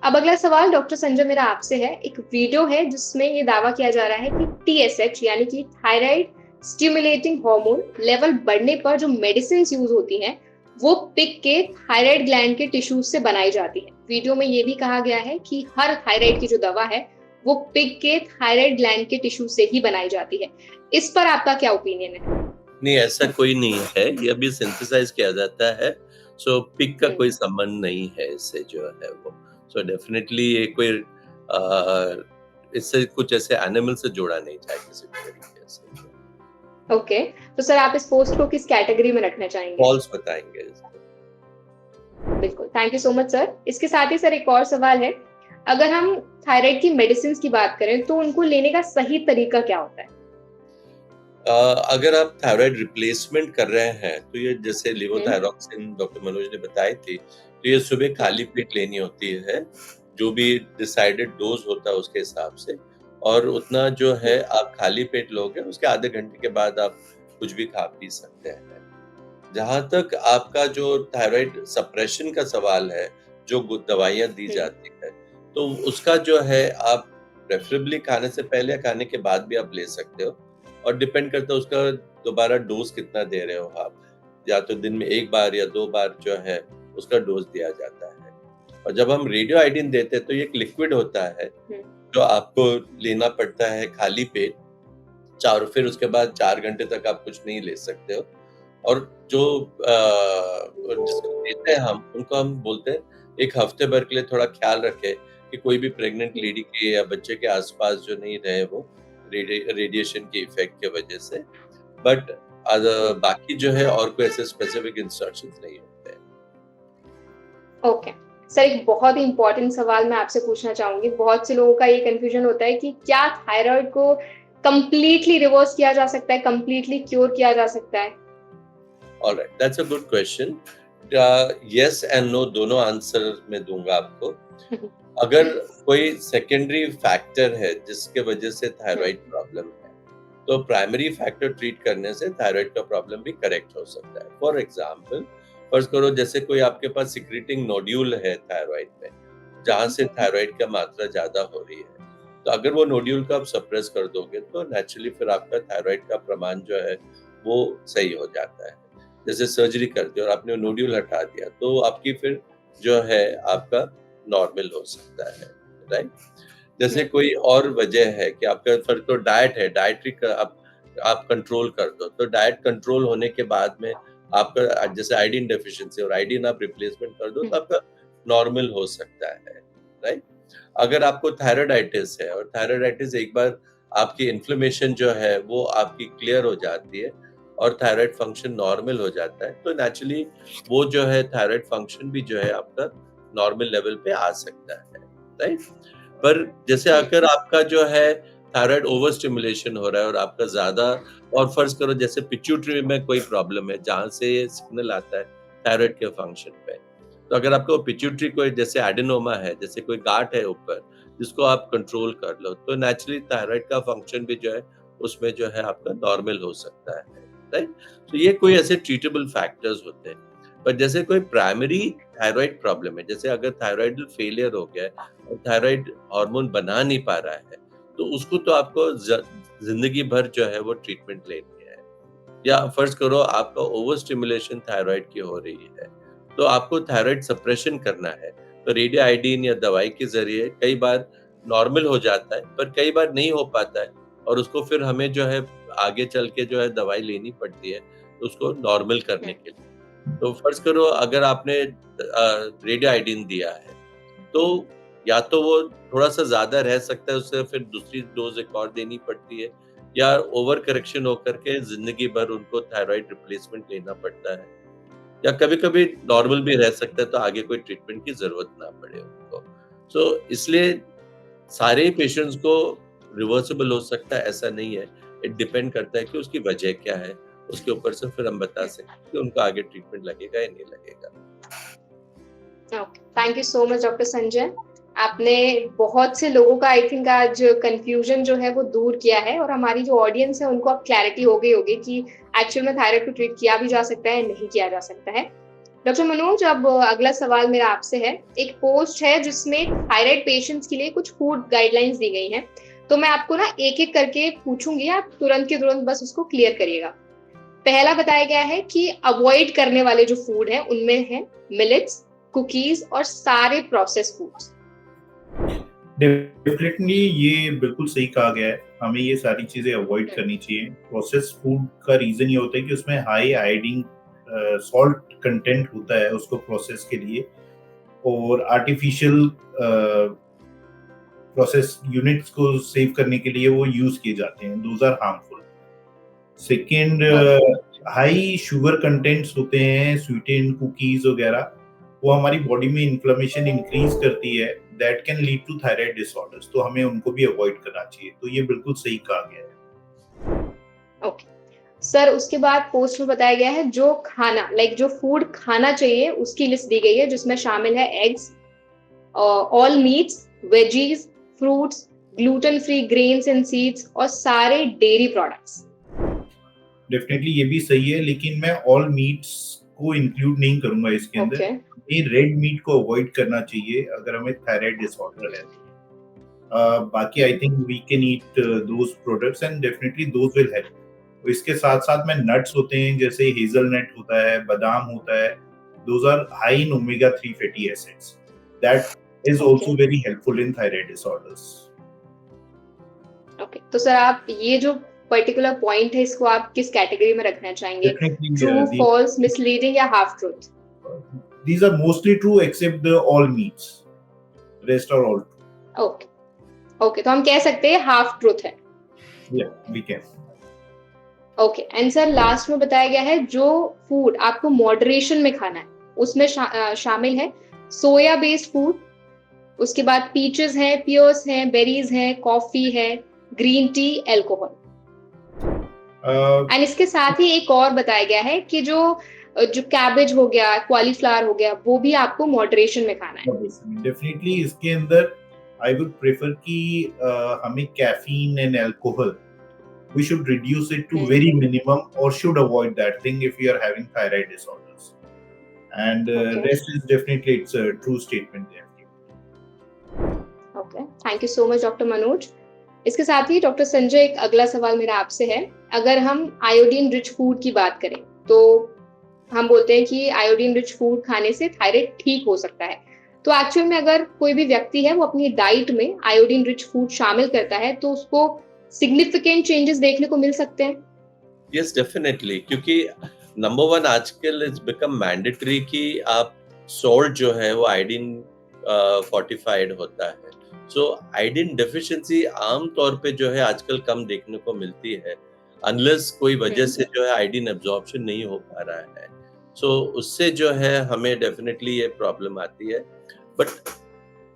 अब अगला सवाल डॉक्टर संजय मेरा आपसे है। एक वीडियो है जिसमें ये दावा किया जा रहा है कि TSH यानी कि थायराइड स्टिमुलेटिंग हार्मोन लेवल बढ़ने पर जो मेडिसिन यूज होती हैं वो पिग के थायराइड ग्लैंड के टिश्यूज से बनाई जाती है। वीडियो में ये भी कहा गया है कि हर थायराइड की जो दवा है वो पिग के थायराइड ग्लैंड के टिश्यू से ही बनाई जाती है। इस पर आपका क्या ओपिनियन है? नहीं, ऐसा कोई नहीं है, ये अभी सिंथेसाइज किया जाता है। सो पिग का कोई संबंध नहीं है इससे जो है वो। सो डेफिनेटली ये कोई इससे कुछ ऐसे एनिमल से जोड़ा नहीं जाए किसी भी तरीके से। ओके, तो सर आप इस पोस्ट को किस कैटेगरी में रखना चाहेंगे? फॉल्स बताएंगे इसको। बिल्कुल, thank you so much sir. इसके साथ ही सर एक और सवाल है, अगर हम थायराइड की मेडिसिन की बात करें तो उनको लेने का सही तरीका क्या होता है? अगर आप थायराइड रिप्लेसमेंट कर रहे हैं तो ये जैसे लेवोथायरॉक्सिन डॉक्टर मनोज ने बताई थी, तो ये सुबह खाली पेट लेनी होती है, जो भी डिसाइडेड डोज होता है उसके हिसाब से, और उतना जो है आप खाली पेट लोगे, उसके आधे घंटे के बाद आप कुछ भी खा पी सकते हैं। जहां तक आपका जो थायराइड सप्रेशन का सवाल है, जो दवाइयां दी जाती है, तो उसका जो है आप प्रेफरेबली खाने से पहले या खाने के बाद भी आप ले सकते हो, और डिपेंड करता है उसका दोबारा डोज कितना दे रहे हो आप, या तो दिन में 1 बार या 2 बार जो है उसका डोज दिया जाता है। और जब हम रेडियो आयोडीन देते हैं तो ये एक लिक्विड होता है जो आपको लेना पड़ता है खाली पेट, फिर उसके बाद 4 घंटे तक आप कुछ नहीं ले सकते हो। और जो जिसको देते हैं हम, उनको हम बोलते हैं 1 हफ्ते भर के लिए थोड़ा ख्याल रखें कि कोई भी प्रेग्नेंट लेडी के या बच्चे के आसपास जो नहीं रहे वो रेडिएशन के इफेक्ट के वजह से। बट बाकी जो है और कोई ऐसे स्पेसिफिक इंस्ट्रक्शंस नहीं होते हैं। ओके सर, एक बहुत ही इंपॉर्टेंट सवाल मैं आपसे पूछना चाहूंगी। बहुत से लोगों का ये कंफ्यूजन होता है कि क्या थायराइड को कंप्लीटली रिवर्स किया जा सकता है, कंप्लीटली क्योर किया जा सकता है? Alright, that's a good question. Yes and no दोनों आंसर मैं दूंगा आपको। अगर कोई सेकेंडरी फैक्टर है जिसके वजह से थायराइड प्रॉब्लम है, तो प्राइमरी फैक्टर ट्रीट करने से थायराइड का प्रॉब्लम भी करेक्ट हो सकता है। फॉर एग्जांपल, फर्ज करो जैसे कोई आपके पास सिक्रेटिंग नोड्यूल है थायराइड में, जहां से थायराइड का मात्रा ज्यादा हो रही है, तो अगर वो नोड्यूल को आप सप्रेस कर दोगे तो नेचुरली फिर आपका थायराइड का प्रमाण जो है वो सही हो जाता है। जैसे सर्जरी कर दी और आपने नोड्यूल हटा दिया तो आपकी फिर जो है आपका नॉर्मल हो सकता है, राइट। जैसे कोई और वजह है कि आपका फर्क तो डाइट है, डाइटरी का आप कंट्रोल कर दो, तो डाइट कंट्रोल होने के बाद में आपका जैसे आयोडीन डेफिशिएंसी और आयोडीन आप रिप्लेसमेंट कर दो तो आपका नॉर्मल हो सकता है, राइट। अगर आपको थायराइडाइटिस है और थायराइडाइटिस एक बार आपकी इन्फ्लेमेशन जो है वो आपकी क्लियर हो जाती है और थायराइड फंक्शन नॉर्मल हो जाता है, तो नेचुरली वो जो है थायराइड फंक्शन भी जो है आपका नॉर्मल लेवल पे आ सकता है, राइट। पर जैसे अगर आपका जो है थायराइड ओवर स्टिमुलेशन हो रहा है और आपका ज्यादा, और फर्ज करो जैसे पिट्यूटरी में कोई प्रॉब्लम है जहां से ये सिग्नल आता है थायराइड के फंक्शन पे, तो अगर आपको पिट्यूटरी कोई जैसे एडेनोमा है, जैसे कोई गांठ है ऊपर जिसको आप कंट्रोल कर लो, तो नेचुरली थायराइड का फंक्शन भी जो है उसमें जो है आपका नॉर्मल हो सकता है, राइट। तो ये कोई ऐसे ट्रीटेबल फैक्टर्स होते हैं। पर जैसे कोई प्राइमरी थायराइड प्रॉब्लम है, जैसे अगर थायराइडल फेलियर हो गया है और थायराइड हार्मोन बना नहीं पा रहा है, तो उसको तो आपको जिंदगी भर जो है वो ट्रीटमेंट लेनी है। या फर्ज करो आपका ओवर स्टिमुलेशन थायराइड की हो रही है, तो आपको थायराइड सप्रेशन करना है, तो रेडियो आयोडीन या दवाई के जरिए कई बार नॉर्मल हो जाता है, पर कई बार नहीं हो पाता है और उसको फिर हमें जो है आगे चल के जो है दवाई लेनी पड़ती है उसको नॉर्मल करने के लिए। तो फर्ज करो अगर आपने रेडियो आयोडीन दिया है, तो या तो वो थोड़ा सा ज्यादा रह सकता है, उससे फिर दूसरी डोज एक और देनी पड़ती है, या ओवर करेक्शन होकर के जिंदगी भर उनको थायराइड रिप्लेसमेंट लेना पड़ता है, या कभी कभी नॉर्मल भी रह सकता है तो आगे कोई ट्रीटमेंट की जरूरत ना पड़े उनको। सो इसलिए सारे पेशेंट्स को रिवर्सिबल हो सकता है ऐसा नहीं है, इट डिपेंड करता है कि उसकी वजह क्या है, उसके ऊपर से फिर हम बता सकते हैं कि उनको आगे ट्रीटमेंट लगेगा या नहीं लगेगा। Thank you so much doctor Sanjay, आपने बहुत से लोगों का आई थिंक आज कंफ्यूजन जो है वो दूर किया है, और हमारी जो ऑडियंस है उनको अब क्लैरिटी हो गई होगी कि एक्चुअल में थायराइड को ट्रीट किया भी जा सकता है, नहीं किया जा सकता है। डॉक्टर मनोज, अब अगला सवाल मेरा आपसे है। एक पोस्ट है जिसमें थायराइड पेशेंट्स के लिए कुछ फूड गाइडलाइंस दी गई हैं, तो मैं आपको ना एक एक करके पूछूंगी, आप तुरंत के तुरंत बस उसको क्लियर करिएगा। पहला बताया गया है कि अवॉइड करने वाले जो फूड है उनमें है मिलेट्स, कुकीज और सारे प्रोसेस फूड्स। डेफिनेटली ये बिल्कुल सही कहा गया है, हमें ये सारी चीजें अवॉइड करनी चाहिए। प्रोसेस फूड का रीजन ये होता है कि उसमें हाई आयोडीन सॉल्ट कंटेंट होता है उसको प्रोसेस के लिए, और आर्टिफिशियल प्रोसेस यूनिट्स को सेव करने के लिए वो यूज किए जाते हैं, those are harmful. Second, high sugar contents होते हैं, स्वीटेन कुकीज वगैरह, वो हमारी बॉडी में इन्फ्लेमेशन इंक्रीज करती है, that can lead to thyroid disorders, तो हमें उनको भी अवॉइड करना चाहिए। तो ये बिल्कुल सही कहा गया है। ओके सर, उसके बाद पोस्ट में बताया गया है जो खाना जो फूड खाना चाहिए उसकी लिस्ट दी गई है, जिसमें शामिल है eggs, all meets, veggies, fruits, gluten free grains and seeds और सारे डेयरी प्रोडक्ट्स। डेफिनेटली ये भी सही है, लेकिन मैं ऑल मीट्स को इंक्लूड नहीं करूंगा इसके अंदर। ये रेड मीट को अवॉइड करना चाहिए अगर हमें थायराइड डिसऑर्डर है। बाकी I think we can eat those products and definitely those will help. इसके साथ साथ में नट्स होते हैं, जैसे हेजलनट होता है, बादाम होता है, those are high in omega 3 fatty acids, that is also very helpful in thyroid disorders. Okay, तो सर आप ये जो पर्टिकुलर पॉइंट है इसको आप किस कैटेगरी में रखना चाहेंगे? ट्रू, फॉल्स, मिसलीडिंग या half truth? These are mostly true except the all meats. Rest are all true. Okay, तो हम कह सकते हैं हाफ ट्रूथ है। Yeah, we can. Okay, and sir last में बताया गया है जो फूड आपको मॉडरेशन में खाना है उसमें शामिल है सोया बेस्ड फूड, उसके बाद पीचेस है, पियर्स है, बेरीज है, कॉफी है, ग्रीन टी, अल्कोहल। एंड इसके साथ ही एक और बताया गया है कि जो कैबेज हो गया, कॉलीफ्लावर हो गया, वो भी आपको मॉडरेशन में खाना है। डेफिनेटली इसके अंदर आई वुड प्रेफर कि हमें caffeine and alcohol we should reduce it to very minimum, or should avoid that thing if we are having thyroid disorders, and rest is definitely, it's a true statement there. Okay, thank you so much Dr. Manoj. इसके साथ ही doctor Sanjay, एक अगला सवाल मेरा आपसे है, अगर हम आयोडीन रिच फूड की बात करें तो हम बोलते हैं कि आयोडीन रिच फूड खाने से थायराइड ठीक हो सकता है, तो एक्चुअल में अगर कोई भी व्यक्ति है वो अपनी डाइट में आयोडीन रिच फूड शामिल करता है तो उसको सिग्निफिकेंट चेंजेस देखने को मिल सकते हैं? यस, डेफिनेटली, क्योंकि नंबर वन आजकल इट्स बिकम मैंडेटरी कि आप सॉल्ट जो है वो आयोडीन फोर्टिफाइड होता है। सो आयोडीन डेफिशिएंसी आम तौर पे जो है आजकल कम देखने को मिलती है, अनलेस कोई वजह से जो है आयोडीन एब्जॉर्प्शन नहीं हो पा रहा है। सो उससे जो है हमें डेफिनेटली ये प्रॉब्लम आती है, बट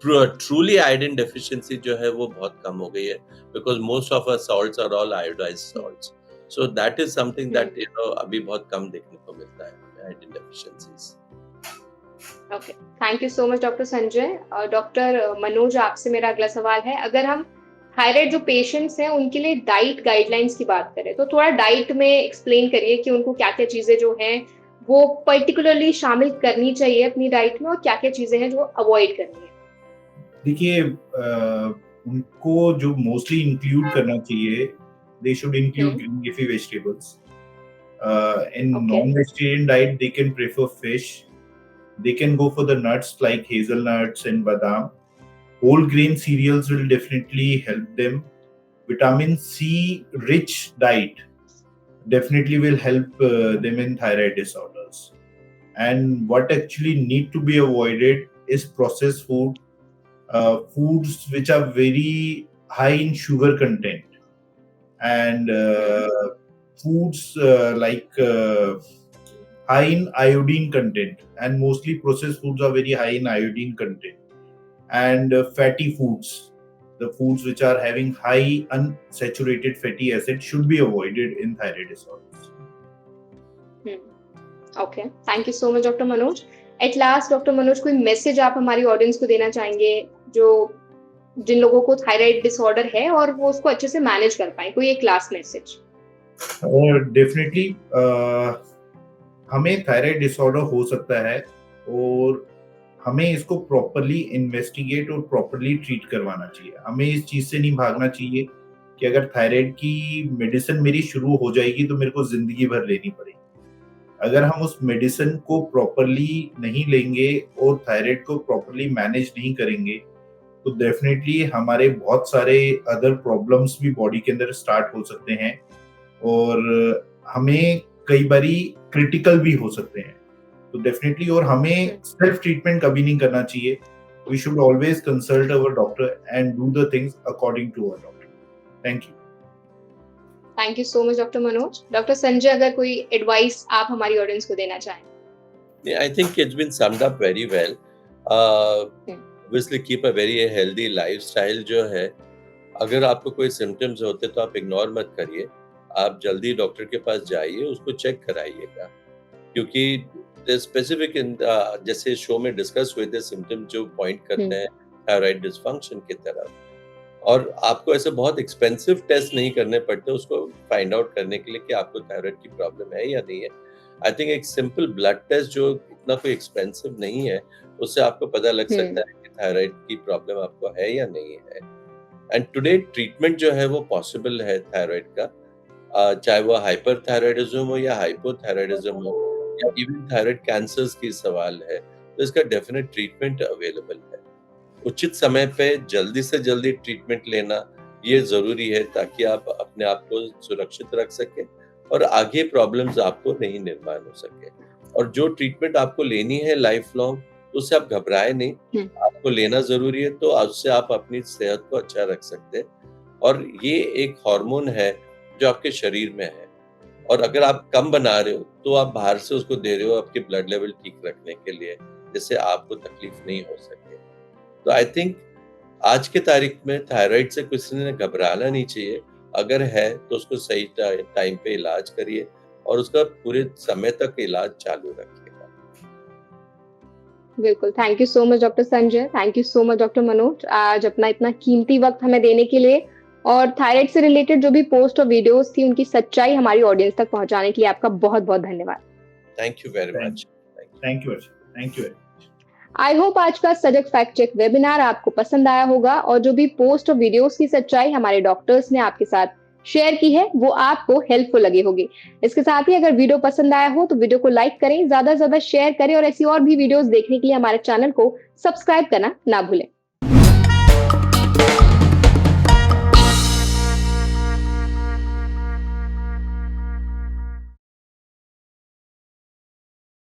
ट्रूली आयोडीन डेफिशिएंसी जो है वो बहुत कम हो गई है, because most of our salts are all iodized salts. So that is something that अभी बहुत कम देखने को मिलता है iodine deficiencies. Okay, thank you so much doctor Sanjay. Doctor Manoj, आपसे मेरा अगला सवाल है, अगर हम थायराइड जो पेशेंट्स हैं उनके लिए डाइट गाइडलाइंस की बात करें तो थोड़ा डाइट में एक्सप्लेन करिए कि उनको क्या क्या चीजें जो हैं वो पर्टिकुलरली शामिल करनी चाहिए अपनी डाइट में और क्या क्या चीजें हैं जो अवॉइड करनी है। देखिए, उनको जो मोस्टली इंक्लूड करना चाहिए, they should include green leafy vegetables. In non-vegetarian diet, they can prefer fish. They can go for the nuts like hazelnuts and badam. Whole grain cereals will definitely help them. Vitamin C rich diet definitely will help them in thyroid disorders. And what actually need to be avoided is processed food. Foods which are very high in sugar content, and foods like high in iodine content, and mostly processed foods are very high in iodine content, and fatty foods, the foods which are having high unsaturated fatty acids should be avoided in thyroid disorders. Okay, thank you so much Dr. Manoj. At last doctor Manoj, कोई message आप हमारी audience को देना चाहेंगे जो जिन लोगों को thyroid disorder है और वो उसको अच्छे से मैनेज कर पाए, कोई एक लास्ट मैसेज? डेफिनेटली हमें थायराइड डिसऑर्डर हो सकता है और हमें इसको प्रॉपरली इन्वेस्टिगेट और प्रॉपरली ट्रीट करवाना चाहिए। हमें इस चीज से नहीं भागना चाहिए कि अगर थायराइड की मेडिसिन मेरी शुरू हो जाएगी तो मेरे को जिंदगी भर लेनी पड़ेगी। अगर हम उस मेडिसिन को प्रॉपरली नहीं लेंगे और थायराइड को प्रॉपरली मैनेज नहीं करेंगे तो डेफिनेटली हमारे बहुत सारे अदर प्रॉब्लम्स भी बॉडी के अंदर स्टार्ट हो सकते हैं और हमें कई बारी क्रिटिकल भी हो सकते हैं। तो डेफिनेटली और हमें सेल्फ ट्रीटमेंट कभी नहीं करना चाहिए। We should always consult our doctor and do the things according to our doctor. Thank you. Thank you so much doctor Manoj. Doctor Sanjay, अगर कोई एडवाइस आप हमारी ऑडियंस को देना चाहें। I think it's been summed up very well. Obviously keep a very healthy lifestyle जो है, अगर आपको कोई सिम्टम्स होते तो आप इग्नोर मत करिए, आप जल्दी डॉक्टर के पास जाइए, उसको चेक कराइएगा, क्योंकि स्पेसिफिक जैसे शो में डिस्कस हुए थे सिम्टम्स जो पॉइंट करते हैं थायराइड डिसफंक्शन की तरफ, और आपको ऐसे बहुत एक्सपेंसिव टेस्ट नहीं करने पड़ते उसको फाइंड आउट करने के लिए कि आपको थायराइड की प्रॉब्लम है या नहीं है। आई थिंक एक सिंपल ब्लड टेस्ट जो इतना कोई एक्सपेंसिव नहीं है, उससे आपको पता लग सकता है कि थायराइड की प्रॉब्लम आपको है या नहीं है। एंड टुडे ट्रीटमेंट जो है वो पॉसिबल है थायराइड का, चाहे वो हाइपरथायराइडिज्म हो या हाइपोथायराइडिज्म हो या इवन थायराइड कैंसर्स की सवाल है, तो इसका डेफिनेट ट्रीटमेंट अवेलेबल है। उचित समय पे जल्दी से जल्दी ट्रीटमेंट लेना ये जरूरी है ताकि आप अपने आप को सुरक्षित रख सके और आगे प्रॉब्लम्स आपको नहीं निर्माण हो सके। और जो ट्रीटमेंट आपको लेनी है लाइफ लॉन्ग, तो उससे आप घबराए नहीं, आपको लेना जरूरी है, तो उससे आप अपनी सेहत को अच्छा रख सकते हैं। और ये एक हार्मोन है जो आपके शरीर में है, और अगर आप कम बना रहे हो तो आप बाहर से उसको दे रहे हो आपके ब्लड लेवल ठीक रखने के लिए, जिससे आपको तकलीफ नहीं हो सके। तो आई थिंक आज के तारीख में थायराइड से किसी ने घबराना नहीं चाहिए, अगर है तो उसको सही टाइम पे इलाज करिए और उसका पूरे समय तक इलाज चालू रखिएगा। बिल्कुल, thank you so much doctor Sanjay, thank you so much doctor Manoj, आज अपना इतना कीमती वक्त हमें देने के लिए, और थायराइड से रिलेटेड जो भी पोस्ट और वीडियोस थी उनकी सच्चाई हमारी ऑडियंस तक पहुंचाने के लिए आपका बहुत बहुत धन्यवाद। Thank you very much. Thank you. Thank you. I hope आज का सजग फैक्ट चेक वेबिनार आपको पसंद आया होगा, और जो भी पोस्ट और वीडियोस की सच्चाई हमारे डॉक्टर्स ने आपके साथ शेयर की है वो आपको हेल्पफुल लगी होगी। इसके साथ ही अगर वीडियो पसंद आया हो तो वीडियो को लाइक करें, ज्यादा से ज्यादा शेयर करें, और ऐसी और भी वीडियोस देखने के लिए हमारे चैनल को सब्सक्राइब करना ना भूलें।